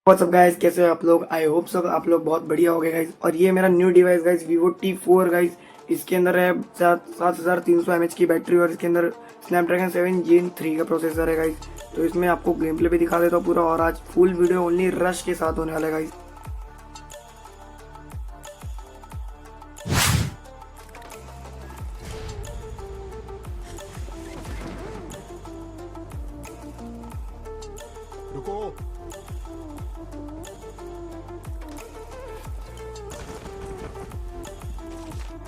WhatsApp guys, कैसे हो आप लोग। आई होप सो आप लोग बहुत बढ़िया हो गए गाइस। और ये मेरा new device guys, Vivo T4 guys. इसके अंदर है 7300 mAh की बैटरी और इसके अंदर स्नैपड्रैगन 7 Gen 3 का प्रोसेसर है गाइस। तो इसमें आपको गेम प्ले भी दिखा देता हूँ पूरा, और आज फुल वीडियो ओनली रश के साथ होने वाला है गाइस। रुको।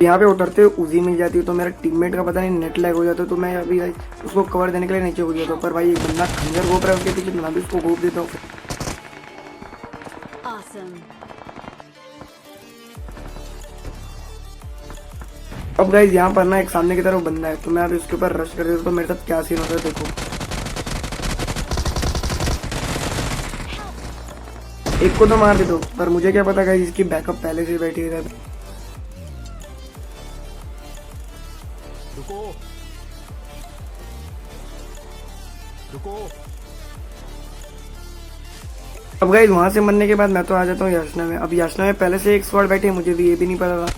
यहाँ पे उतरते हुए उजी मिल जाती है, तो मेरा टीममेट का पता नहीं नेट लैग हो जाता है, तो मैं अभी गाइस उसको कवर देने के लिए नीचे कूद जाता हूँ। पर भाई एक बंदा खंजर घोप रहा है उसके पीछे, तो मैं भी उसको घोप देता हूँ। Awesome. अब गाइस यहाँ पर ना एक सामने की तरफ बंदा है, तो मैं अभी उसके ऊपर रश कर देता हूँ। तो मेरे साथ क्या सीन होता है देखो। एक को तो मार देता हूँ, पर मुझे क्या पता गाइस इसकी बैकअप पहले से बैठी है। रुको। रुको। अब गाइस वहां से मरने के बाद मैं तो आ जाता हूँ याचना में। अब याचना में पहले से एक स्क्वाड बैठे, मुझे भी ये भी नहीं पता था।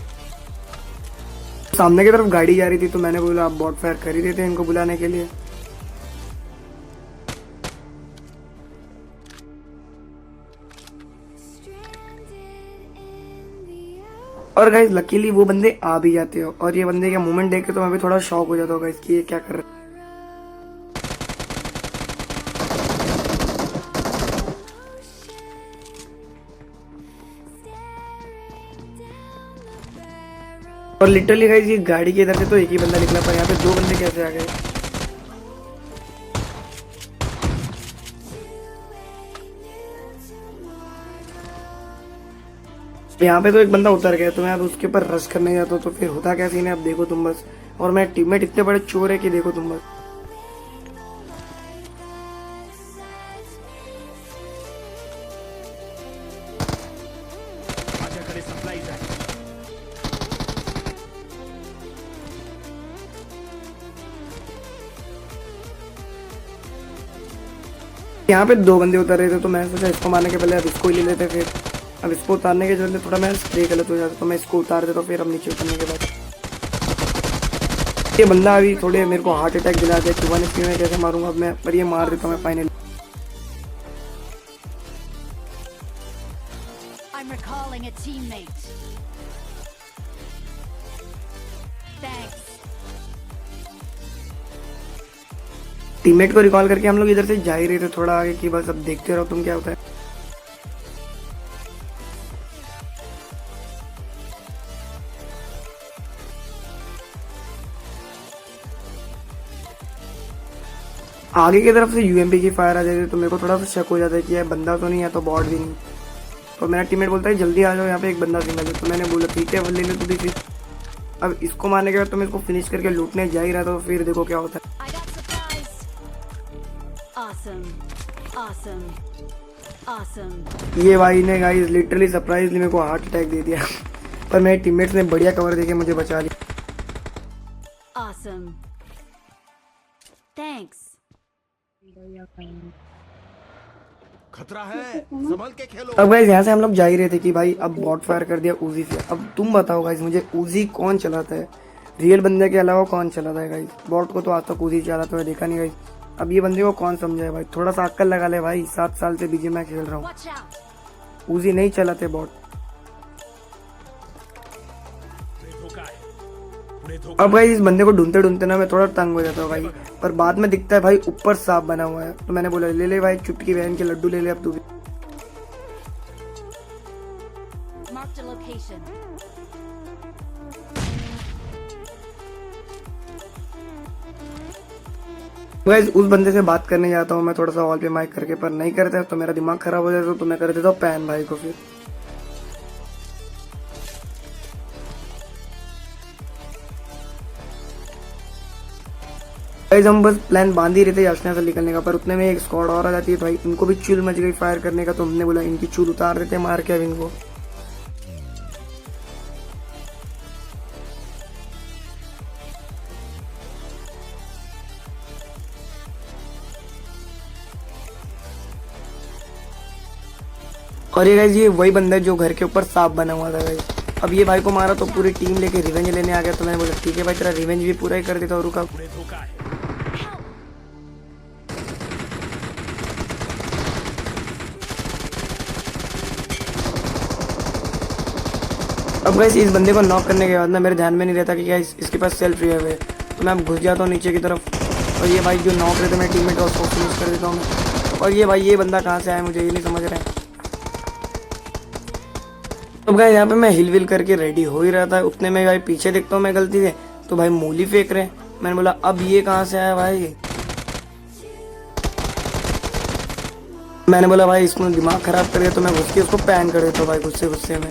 सामने की तरफ गाड़ी जा रही थी, तो मैंने बोला आप बॉट फायर कर ही देते हैं इनको बुलाने के लिए। और गाइस लकीली वो बंदे आ भी जाते हो, और ये बंदे का मूवमेंट देख के तो मैं भी थोड़ा शॉक हो जाता हूँ गाइस कि ये क्या कर रहे हैं। और लिटरली गाइस ये गाड़ी के इधर से तो एक ही बंदा निकला, पर यहाँ पे दो बंदे कैसे आ गए। यहाँ पे तो एक बंदा उतर गया, तो मैं अब उसके ऊपर रश करने जाता हूँ। तो फिर होता क्या सीन है अब देखो तुम बस। और मेरे टीममेट इतने बड़े चोर है कि देखो तुम बस। माझ्याकडे सप्लाईज आहे। यहाँ पे दो बंदे उतर रहे थे, तो मैंने सोचा इसको मारने के पहले अब इसको ही ले लेते। फिर अब इसको उतारने के चलते थोड़ा मैं स्प्रे गलत हो जाता, तो मैं इसको उतार देता हूँ। फिर अब नीचे उतरने के बाद ये बंदा अभी थोड़े मेरे को हार्ट अटैक दिला दिया कि 1 HP में कैसे मारूंगा अब मैं, पर ये मार देता हूँ मैं finally. I'm recalling a teammate. Thanks. Teammate को रिकॉल करके हम लोग इधर से जा ही रहे थे थोड़ा आगे कि बस अब देखते रहो तुम क्या होता है। आगे की तरफ से यूएमपी की फायर आ जाती है, तो मेरे को थोड़ा सा शक हो जाता है कि यार बंदा तो नहीं है तो बॉट भी नहीं। तो मेरा टीममेट बोलता है जल्दी आ जाओ, यहाँ पे एक बंदा सिंगल है। तो मैंने बोला ठीक है ले ले तू भी फिर। अब इसको मारने के बाद तो मैं इसको फिनिश करके लूटने जा ही रहा था, तो फिर देखो क्या होता है। I got supplies. Awesome. Awesome. Awesome. ये भाई ने गाइस लिटरली सरप्राइजली मेरे को हार्ट अटैक दे दिया पर मेरे टीममेट्स ने बढ़िया कवर देके मुझे बचा लिया। Awesome. Thanks. खतरा है, संभल के खेलो। अब गाइस यहाँ से हम लोग जा ही रहे थे कि भाई अब बॉट फायर कर दिया उजी से। अब तुम बताओ गाइस मुझे उजी कौन चलाता है, रियल बंदे के अलावा कौन चलाता है गाइस। बॉट को तो आज तक उजी चलाता हुआ देखा नहीं गाइस। अब ये बंदे को कौन समझाए भाई, थोड़ा सा अक्ल लगा ले भाई। 7 साल से बीजी मैं खेल रहा हूँ, Watch out. उजी नहीं चलाते बॉट। पुढे धोका आहे, पुढे धोका। अब भाई इस बंदे को ढूंढते ढूंढते ना मैं थोड़ा तंग हो जाता हूँ भाई, पर बाद में दिखता है भाई ऊपर सांप बना हुआ है। तो मैंने बोला ले ले भाई, चुटकी बहन के लड्डू ले ले अब तू भी। Marked a location. गाइस उस बंदे से बात करने जाता हूँ मैं थोड़ा सा हॉल पे माइक करके, पर नहीं करता तो मेरा दिमाग खराब हो जाता है। तो मैं कर देता हूँ पैन भाई को फिर। गाइस हम बस प्लान बांध ही रहे थे याचना से निकलने का, पर उतने में एक स्क्वाड और आ जाती है भाई। इनको भी चुल मच गई फायर करने का, तो हमने बोला इनकी चुल उतार देते मार के अब इनको। और ये गाइस ये वही बंदा है जो घर के ऊपर सांप बना हुआ था गाइस। अब ये भाई को मारा तो पूरी टीम लेके रिवेंज लेने आ गया। तो मैंने बोला ठीक है भाई तेरा रिवेंज भी पूरा ही कर देता हूँ, रुका। अब गाइस इस बंदे को नॉक करने के बाद ना मेरे ध्यान में नहीं रहता कि गाइस इसके पास सेल्फ रिवाइव है। तो मैं अब घुस जाता हूँ नीचे की तरफ और ये भाई जो नॉक रहते मेरे टीममेट उसको फिनिश कर देता हूँ मैं। और ये भाई ये बंदा कहाँ से आया मुझे ये नहीं समझ रहा है। तो गाइस यहाँ पे मैं हिल विल करके रेडी हो ही रहा था, उतने में भाई पीछे देखता हूँ मैं गलती से तो भाई मूली फेंक रहे हैं। मैंने बोला अब ये कहाँ से आया भाई। मैंने बोला भाई इसको दिमाग खराब कर दिया तो मैं घुस के उसको पैन कर देता हूँ भाई गुस्से गुस्से में।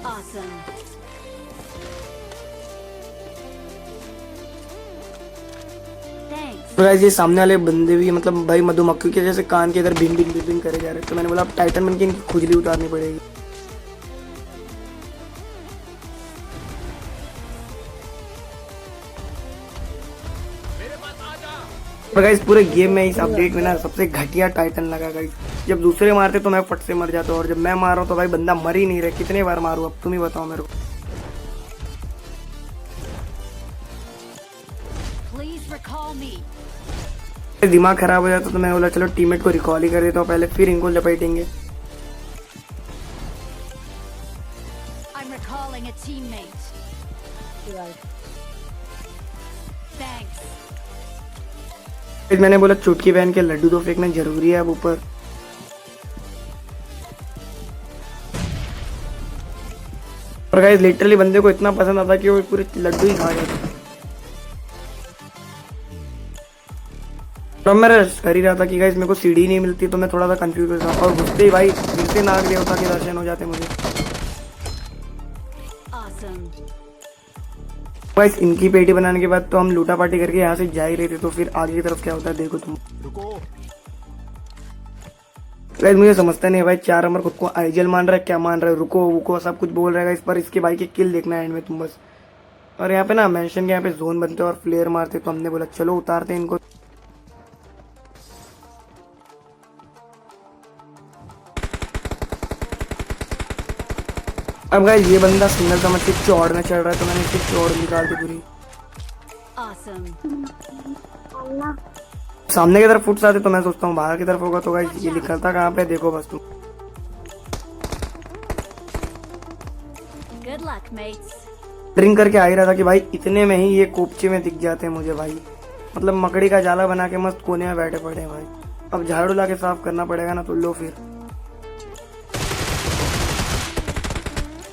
Awesome. Thanks. तो गाइस ये सामने वाले बंदे भी मतलब भाई मधुमक्खी के जैसे कान के इधर बिन बिन बिन बिन करे जा रहे। तो मैंने बोला अब टाइटन बन के इनकी खुजली उतारनी पड़ेगी। और गाइस पूरे गेम में इस अपडेट में ना सबसे घटिया टाइटन लगा गाइस। जब दूसरे मारते तो मैं फट से मर जाता हूँ और जब मैं मार रहा हूँ तो भाई बंदा मर ही नहीं रहा। कितने बार मारूं अब तुम ही बताओ मेरे को। Please recall me. दिमाग खराब हो जाता तो मैं बोला चलो टीममेट को रिकॉल ही कर देता हूँ पहले, फिर इनको लपेटेंगे। I'm recalling a teammate. Thanks. फिर मैंने बोला चुटकी पहन के लड्डू तो फेंकना जरूरी है अब ऊपर। और गाइस लिटरली बंदे को इतना पसंद आता कि वो पूरे लड्डू ही खा जाता। तो मैं कर ही रहा था कि गाइस मेरे को सीढ़ी नहीं मिलती तो मैं थोड़ा सा कंफ्यूज हो था और घुसते ही भाई फिर से नाग देवता के दर्शन हो जाते मुझे। Awesome. गाइस इनकी पेटी बनाने के बाद तो हम लूटा पार्टी करके यहाँ से जा ही रहे थे। तो फिर आगे की तरफ क्या होता है देखो तुम। रुको। गाइस मुझे समझता नहीं है भाई 4 नंबर खुद को आइजल मान रहा है क्या मान रहा है, रुको वुको सब कुछ बोल रहा है इस पर। इसके भाई की किल देखना है एंड में तुम बस। और यहाँ पे ना मेंशन के यहाँ पे जोन बनते और फ्लेयर मारते तो हमने बोला चलो उतारते इनको। अब गाइस ये बंदा सिंगल समझ के चौड़ में चढ़ रहा है तो मैंने इसकी चौड़ निकाल दी पूरी। Awesome. सामने की तरफ फुट आते तो मैं सोचता हूँ बाहर की तरफ होगा। तो गाइस ये निकलता कहाँ पे देखो बस तुम। Good luck, mates. ड्रिंक करके आ ही रहा था कि भाई इतने में ही ये कोपचे में दिख जाते हैं मुझे भाई। मतलब मकड़ी का जाला बना के मस्त कोने में बैठे पड़े हैं भाई। अब झाड़ू ला के साफ करना पड़ेगा ना तो लो फिर।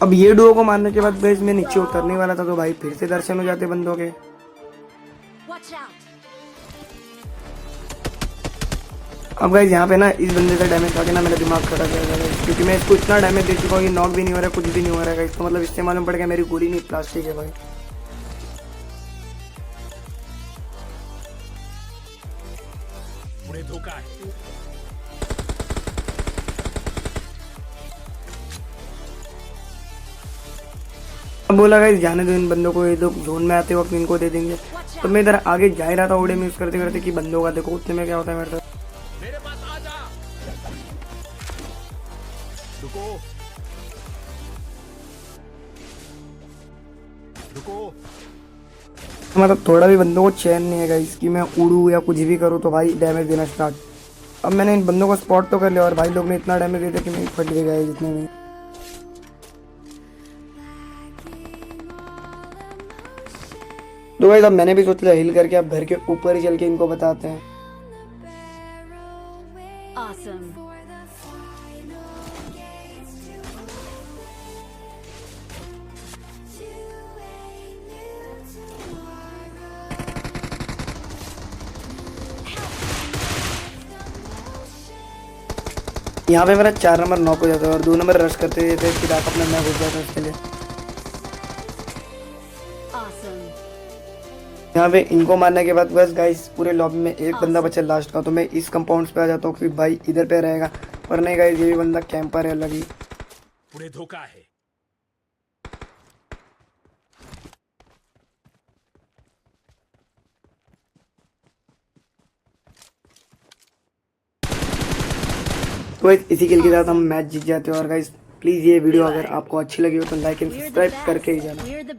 अब ये डुओ को मारने के बाद गाइस मैं नीचे उतरने वाला था तो भाई फिर से दर्शन हो जाते बंदों के। Watch out. अब गाइस यहाँ पे ना इस बंदे का डैमेज खाके ना मेरा दिमाग खड़ा कर रहा है क्योंकि मैं इसको इतना डैमेज दे चुका हूँ ये नॉक भी नहीं हो रहा है कुछ भी नहीं हो रहा है। इसको मतलब इससे मालूम पड़ गया मेरी गोली नहीं प्लास्टिक है भाई। उन्हें धोखा है। अब बोला गाइस जाने दो इन बंदों को, ये लोग जोन में आते वक्त इनको दे देंगे। तो मैं इधर आगे जा ही रहा था ओडे में यूज करते करते कि बंदों का देखो उतने में क्या होता है मेरे साथ। मेरे पास आ जा। रुको। रुको। मतलब थोड़ा भी बंदों को चैन नहीं है गाइस कि मैं उड़ू या कुछ भी करूँ तो भाई डैमेज देना स्टार्ट। अब मैंने इन बंदों को स्पॉट तो कर लिया और भाई लोग ने इतना डैमेज दे दिया कि मैं फट गया जितने में। तो गाइस अब मैंने भी सोच लिया हिल करके अब घर के ऊपर ही चल के इनको बताते हैं। Awesome. यहाँ पे मेरा 4 नंबर नॉक हो जाता है और 2 नंबर रश करते थे फिर आप अपना मैं घुस जाता उसके लिए। Awesome. यहाँ पे इनको मारने के बाद बस गाइस पूरे लॉबी में एक बंदा बचा लास्ट का। तो मैं इस कंपाउंड पे आ जाता हूँ कि भाई इधर पे रहेगा पर नहीं गाइस ये भी बंदा कैंपर है अलग ही। उन्हें धोखा है। तो गाइस इसी किल के साथ हम मैच जीत जाते हैं। और गाइस प्लीज ये वीडियो अगर आपको अच्छी लगी हो तो like and We're the subscribe best. करके ही जाना। We're the